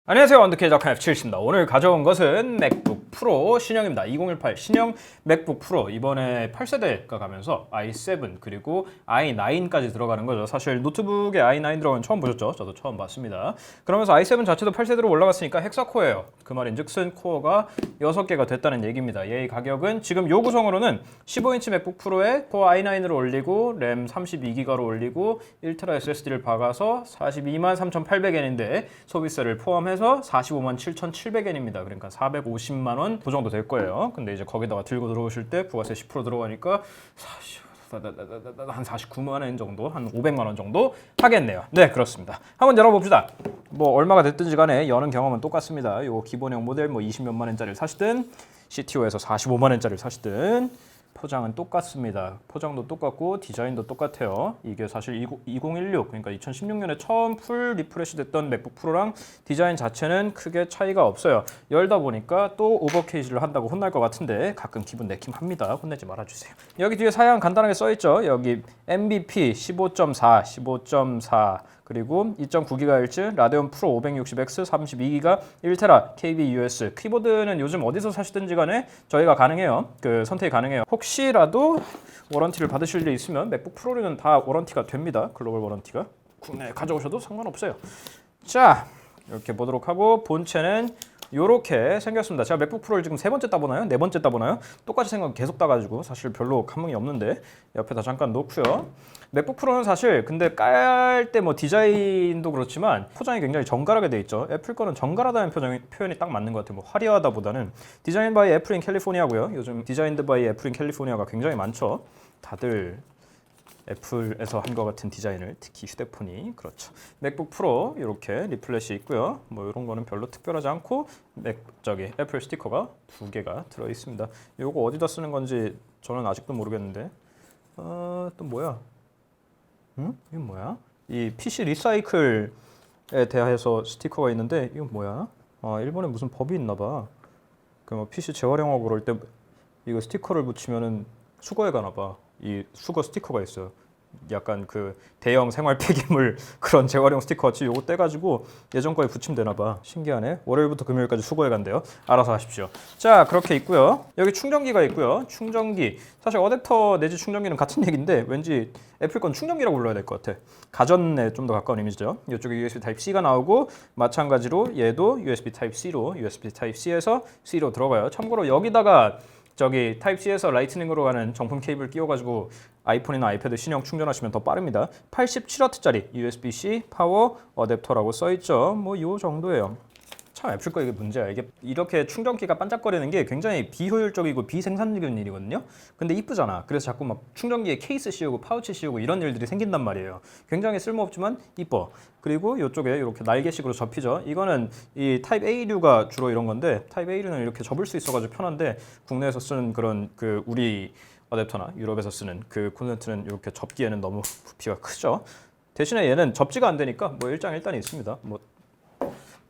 안녕하세요. 원더케이 작가 F7입니다. 오늘 가져온 것은 맥북 프로 신형입니다. 2018 신형 맥북 프로. 이번에 8세대가 가면서 i7 그리고 i9까지 들어가는 거죠. 사실 노트북에 i9 들어가는 건 처음 보셨죠? 저도 처음 봤습니다. 그러면서 i7 자체도 8세대로 올라갔으니까 헥사코어예요. 그 말인즉슨 코어가 6개가 됐다는 얘기입니다. 얘의 가격은 지금 요 구성으로는 15인치 맥북 프로에 코어 i9을 올리고 램 32기가로 올리고 1TB SSD를 박아서 423,800엔인데 소비세를 포함해서 457,700엔입니다. 그러니까 450만 원 그 정도 될 거예요. 근데 이제 거기다가 들고 들어오실 때 부가세 10% 들어가니까 한 49만 원 정도, 한 500만 원 정도 하겠네요. 네, 그렇습니다. 한번 열어봅시다. 뭐 얼마가 됐든지 간에 여는 경험은 똑같습니다. 요 기본형 모델 뭐 20몇만 원짜리를 사시든 CTO에서 45만 원짜리를 사시든 포장은 똑같습니다. 포장도 똑같고 디자인도 똑같아요. 이게 사실 2016 그러니까 2016년에 처음 풀 리프레시 됐던 맥북 프로랑 디자인 자체는 크게 차이가 없어요. 열다 보니까 또 오버케이지를 한다고 혼날 것 같은데 가끔 기분 내킴 합니다. 혼내지 말아주세요. 여기 뒤에 사양 간단하게 써있죠. 여기 MVP 15.4, 15.4 그리고 2.9GHz 라데온 프로 560X 32기가 1TB KBUS 키보드는 요즘 어디서 사시든지 간에 저희가 가능해요. 그 선택이 가능해요. 혹시라도 워런티를 받으실 일 있으면 맥북 프로는 다 워런티가 됩니다. 글로벌 워런티가. 국내에 가져오셔도 상관없어요. 자, 이렇게 보도록 하고 본체는 요렇게 생겼습니다. 제가 맥북 프로를 지금 3번째 따보나요? 4번째 따보나요? 똑같이 생각 계속 따가지고 사실 별로 감흥이 없는데 옆에다 잠깐 놓고요. 맥북 프로는 사실 근데 깔 때 뭐 디자인도 그렇지만 포장이 굉장히 정갈하게 돼 있죠. 애플 거는 정갈하다는 표현이 딱 맞는 것 같아요. 뭐 화려하다보다는 디자인 바이 애플 인 캘리포니아고요. 요즘 디자인드 바이 애플 인 캘리포니아가 굉장히 많죠. 다들 애플에서 한 것 같은 디자인을, 특히 휴대폰이 그렇죠. 맥북 프로 이렇게 리플렛이 있고요. 뭐 이런 거는 별로 특별하지 않고 애플 스티커가 2개가 들어 있습니다. 이거 어디다 쓰는 건지 저는 아직도 모르겠는데. 또 뭐야? 이건 뭐야? 이 PC 리사이클에 대해서 스티커가 있는데 이건 뭐야? 일본에 무슨 법이 있나 봐. 그 뭐 PC 재활용하고 그럴 때 이거 스티커를 붙이면은 수거해 가나 봐. 이 수거 스티커가 있어요. 약간 그 대형 생활 폐기물 그런 재활용 스티커 같이 요거 떼가지고 예전 거에 붙이면 되나 봐. 신기하네. 월요일부터 금요일까지 수거해 간대요. 알아서 하십시오. 자, 그렇게 있고요. 여기 충전기가 있고요. 충전기. 사실 어댑터 내지 충전기는 같은 얘기인데 왠지 애플 건 충전기라고 불러야 될 것 같아. 가전에 좀 더 가까운 이미지죠. 이쪽에 USB Type-C가 나오고 마찬가지로 얘도 USB Type-C로 USB Type-C에서 C로 들어가요. 참고로 여기다가 저기 타입C에서 라이트닝으로 가는 정품 케이블 끼워가지고 아이폰이나 아이패드 신형 충전하시면 더 빠릅니다. 87W짜리 USB-C 파워 어댑터라고 써있죠. 뭐 요 정도예요. 참 애플 거 이게 문제야. 이게 이렇게 충전기가 반짝거리는 게 굉장히 비효율적이고 비생산적인 일이거든요. 근데 이쁘잖아. 그래서 자꾸 막 충전기에 케이스 씌우고 파우치 씌우고 이런 일들이 생긴단 말이에요. 굉장히 쓸모없지만 이뻐. 그리고 이쪽에 이렇게 날개식으로 접히죠. 이거는 이 타입 A류가 주로 이런 건데 타입 A류는 이렇게 접을 수 있어가지고 편한데 국내에서 쓰는 그런 그 우리 어댑터나 유럽에서 쓰는 그 콘센트는 이렇게 접기에는 너무 부피가 크죠. 대신에 얘는 접지가 안 되니까 뭐 일장일단이 있습니다. 뭐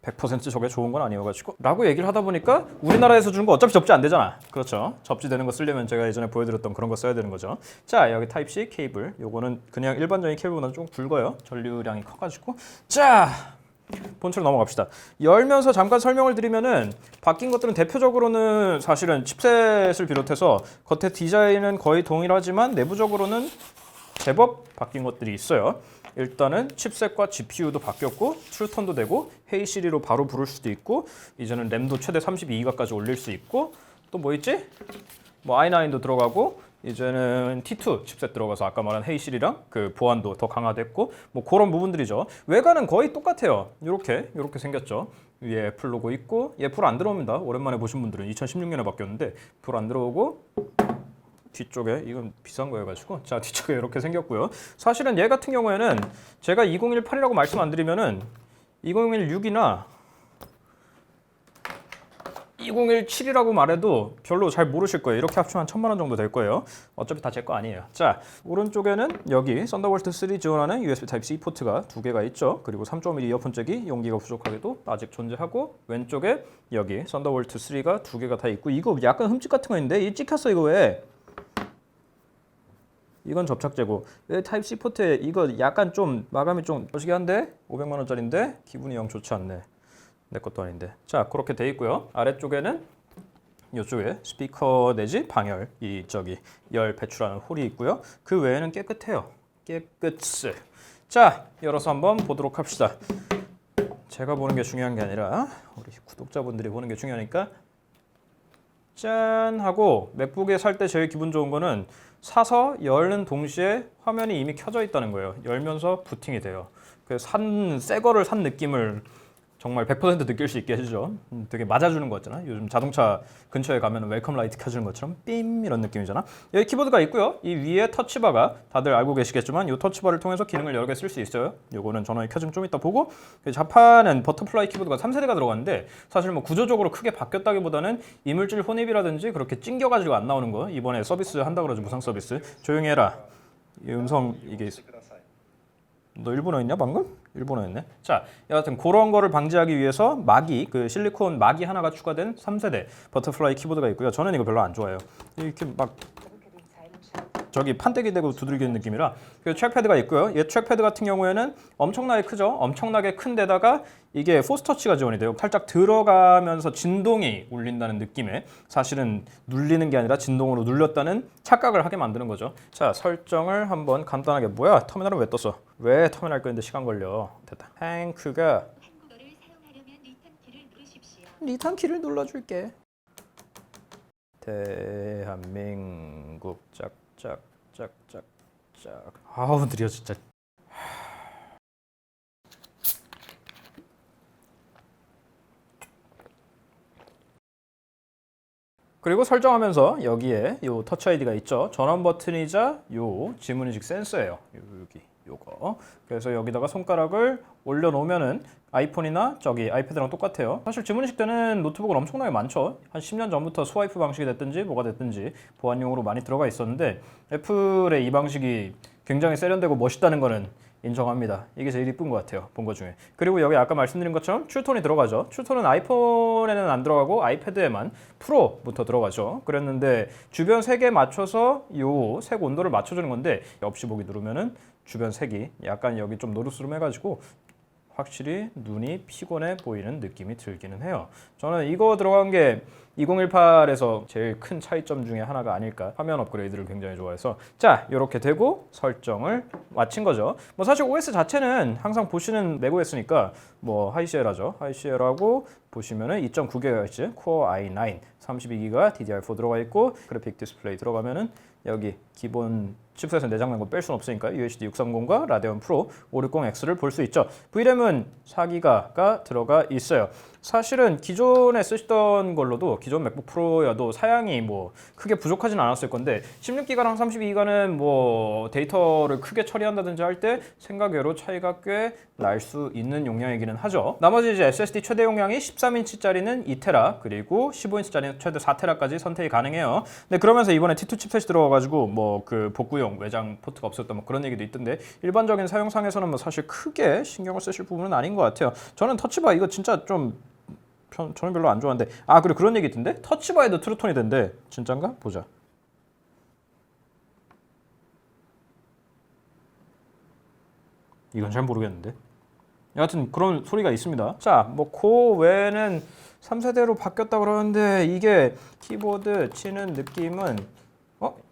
100% 저게 좋은 건 아니어가지고 라고 얘기를 하다 보니까 우리나라에서 주는 거 어차피 접지 안 되잖아. 그렇죠. 접지 되는 거 쓰려면 제가 예전에 보여드렸던 그런 거 써야 되는 거죠. 자, 여기 타입C 케이블. 요거는 그냥 일반적인 케이블보다 좀 굵어요. 전류량이 커가지고. 자, 본체로 넘어갑시다. 열면서 잠깐 설명을 드리면은 바뀐 것들은 대표적으로는 사실은 칩셋을 비롯해서 겉에 디자인은 거의 동일하지만 내부적으로는 제법 바뀐 것들이 있어요. 일단은 칩셋과 GPU도 바뀌었고 트루턴도 되고 헤이 시리로 바로 부를 수도 있고 이제는 램도 최대 32기가까지 올릴 수 있고 또 뭐 있지? 뭐 i9도 들어가고 이제는 T2 칩셋 들어가서 아까 말한 헤이 시리랑 그 보안도 더 강화됐고 뭐 그런 부분들이죠. 외관은 거의 똑같아요. 이렇게 생겼죠. 위에 애플 로고 있고 얘 불 안 들어옵니다. 오랜만에 보신 분들은 2016년에 바뀌었는데 불 안 들어오고 뒤쪽에 이건 비싼 거여가지고 자 뒤쪽에 이렇게 생겼고요. 사실은 얘 같은 경우에는 제가 2018이라고 말씀 안 드리면은 2016이나 2017이라고 말해도 별로 잘 모르실 거예요. 이렇게 합치면 한 1000만 원 정도 될 거예요. 어차피 다 제 거 아니에요. 자, 오른쪽에는 여기 썬더볼트 3 지원하는 USB Type-C 포트가 2개가 있죠. 그리고 3.1 이어폰 잭이 용기가 부족하게도 아직 존재하고 왼쪽에 여기 썬더볼트 3가 2개가 다 있고 이거 약간 흠집 같은 거 있는데 이 찍혔어 이거 왜? 이건 접착제고 타입C 포트에 이거 약간 좀 마감이 좀 거시기한데 500만 원짜리인데 기분이 영 좋지 않네. 내 것도 아닌데. 자, 그렇게 돼 있고요. 아래쪽에는 이쪽에 스피커 내지 방열, 이 저기 열 배출하는 홀이 있고요. 그 외에는 깨끗해요. 깨끗해. 자, 열어서 한번 보도록 합시다. 제가 보는 게 중요한 게 아니라 우리 구독자분들이 보는 게 중요하니까 짠 하고 맥북에 살 때 제일 기분 좋은 거는 사서 열는 동시에 화면이 이미 켜져 있다는 거예요. 열면서 부팅이 돼요. 그래서 새 거를 산 느낌을 정말 100% 느낄 수 있게 해주죠. 되게 맞아주는 거 같잖아. 요즘 자동차 근처에 가면 웰컴 라이트 켜주는 것처럼 빔 이런 느낌이잖아. 여기 키보드가 있고요. 이 위에 터치바가 다들 알고 계시겠지만 이 터치바를 통해서 기능을 여러 개 쓸 수 있어요. 요거는 전원이 켜지면 좀 이따 보고, 자판은 버터플라이 키보드가 3세대가 들어갔는데 사실 뭐 구조적으로 크게 바뀌었다기보다는 이물질 혼입이라든지 그렇게 찡겨가지고 안 나오는 거, 이번에 서비스 한다 그러죠. 무상 서비스. 조용히 해라. 이 음성 이게 너 일본어였냐 방금? 일본어였네. 자, 여하튼 그런 거를 방지하기 위해서 마기, 그 실리콘 마기 하나가 추가된 3세대 버터플라이 키보드가 있고요. 저는 이거 별로 안 좋아해요. 이렇게 막 저기 판때기 대고 두들기는 느낌이라. 그 트랙패드가 있고요. 얘 트랙패드 같은 경우에는 엄청나게 크죠. 엄청나게 큰 데다가 이게 포스터치가 지원이 돼요. 살짝 들어가면서 진동이 울린다는 느낌에, 사실은 눌리는 게 아니라 진동으로 눌렸다는 착각을 하게 만드는 거죠. 자, 설정을 한번 간단하게. 뭐야, 터미널은 왜 떴어? 왜 터미널 끄는데 시간 걸려? 됐다. 한국어를 사용하려면 리턴 키를 누르십시오. 리턴 키를 눌러줄게. 대한민국 짝짝짝짝짝. 아우 느려 진짜. 그리고 설정하면서 여기에 요 터치 아이디가 있죠. 전원 버튼이자 요 지문인식 센서예요. 여기 요거. 그래서 여기다가 손가락을 올려놓으면은 아이폰이나 저기 아이패드랑 똑같아요. 사실 지문인식 되는 노트북은 엄청나게 많죠. 한 10년 전부터 스와이프 방식이 됐든지 뭐가 됐든지 보안용으로 많이 들어가 있었는데, 애플의 이 방식이 굉장히 세련되고 멋있다는 거는 인정합니다. 이게 제일 이쁜 것 같아요, 본 것 중에. 그리고 여기 아까 말씀드린 것처럼 툴톤이 들어가죠. 툴톤은 아이폰에는 안 들어가고 아이패드에만 프로부터 들어가죠. 그랬는데 주변 색에 맞춰서 요 색 온도를 맞춰주는 건데, 없이 보기 누르면은 주변 색이 약간 여기 좀 노르스름해가지고 확실히 눈이 피곤해 보이는 느낌이 들기는 해요. 저는 이거 들어간 게 2018에서 제일 큰 차이점 중에 하나가 아닐까. 화면 업그레이드를 굉장히 좋아해서. 자, 이렇게 되고 설정을 마친 거죠. 뭐 사실 OS 자체는 항상 보시는 맥OS니까 뭐 하이시엘하죠. 하이시엘하고 보시면은 2.9GHz 코어 i9 32GB DDR4 들어가 있고, 그래픽 디스플레이 들어가면은 여기 기본 칩셋에 내장된 거 뺄 수는 없으니까 UHD 630과 라데온 프로 560X를 볼 수 있죠. VRAM은 4기가가 들어가 있어요. 사실은 기존에 쓰시던 걸로도 기존 맥북 프로여도 사양이 뭐 크게 부족하진 않았을 건데, 16기가랑 32기가는 뭐 데이터를 크게 처리한다든지 할 때 생각외로 차이가 꽤 날 수 있는 용량이기는 하죠. 나머지 이제 SSD 최대 용량이 13인치짜리는 2테라, 그리고 15인치짜리는 최대 4테라까지 선택이 가능해요. 근데 그러면서 이번에 T2 칩셋이 들어가가지고 뭐 그 복구용 외장 포트가 없었다 뭐 그런 얘기도 있던데, 일반적인 사용상에서는 뭐 사실 크게 신경을 쓰실 부분은 아닌 것 같아요. 저는 터치바 이거 진짜 좀 저는 별로 안 좋아하는데, 아 그리고 그런 얘기 있던데 터치바에도 트루톤이 된대. 진짠가? 보자. 이건 잘 모르겠는데. 여하튼 그런 소리가 있습니다. 자, 뭐 그 외에는 3세대로 바뀌었다 그러는데, 이게 키보드 치는 느낌은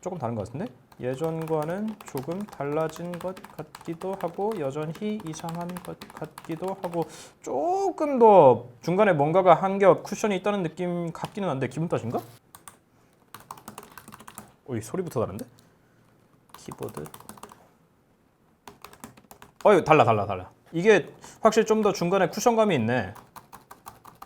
조금 다른 것 같은데? 예전과는 조금 달라진 것 같기도 하고, 여전히 이상한 것 같기도 하고, 조금 더 중간에 뭔가가 한 겹 쿠션이 있다는 느낌 같기는 한데, 기분 탓인가? 이 소리부터 다른데? 키보드. 달라. 이게 확실히 좀 더 중간에 쿠션감이 있네.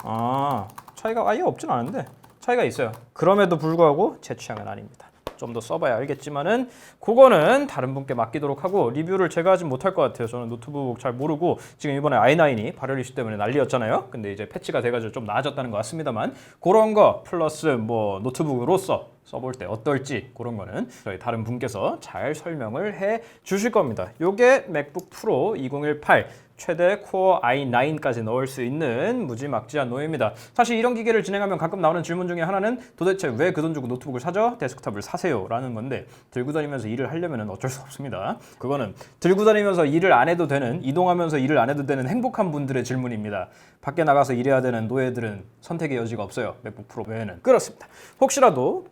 아, 차이가 아예 없진 않은데 차이가 있어요. 그럼에도 불구하고 제 취향은 아닙니다. 좀 더 써봐야 알겠지만은 그거는 다른 분께 맡기도록 하고, 리뷰를 제가 하진 못할 것 같아요. 저는 노트북 잘 모르고, 지금 이번에 i9이 발열 이슈 때문에 난리였잖아요. 근데 이제 패치가 돼가지고 좀 나아졌다는 것 같습니다만, 그런 거 플러스 뭐 노트북으로서 써볼 때 어떨지 그런 거는 저희 다른 분께서 잘 설명을 해 주실 겁니다. 요게 맥북 프로 2018 최대 코어 i9까지 넣을 수 있는 무지막지한 노예입니다. 사실 이런 기계를 진행하면 가끔 나오는 질문 중에 하나는 도대체 왜 그 돈 주고 노트북을 사죠? 데스크탑을 사세요? 라는 건데 들고 다니면서 일을 하려면 어쩔 수 없습니다. 그거는 들고 다니면서 일을 안 해도 되는, 이동하면서 일을 안 해도 되는 행복한 분들의 질문입니다. 밖에 나가서 일해야 되는 노예들은 선택의 여지가 없어요. 맥북 프로 외에는. 그렇습니다. 혹시라도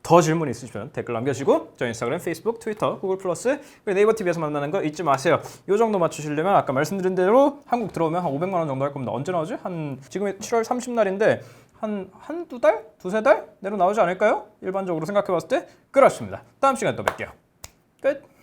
더 질문 있으시면 댓글 남겨주시고 저희 인스타그램, 페이스북, 트위터, 구글 플러스, 네이버 TV에서 만나는 거 잊지 마세요. 요 정도 맞추시려면 아까 말씀드린 대로 한국 들어오면 한 500만 원 정도 할 겁니다. 언제 나오지? 지금 7월 30날인데 한두 달? 두세 달? 내로 나오지 않을까요? 일반적으로 생각해 봤을 때 그렇습니다. 다음 시간에 또 뵐게요. 끝!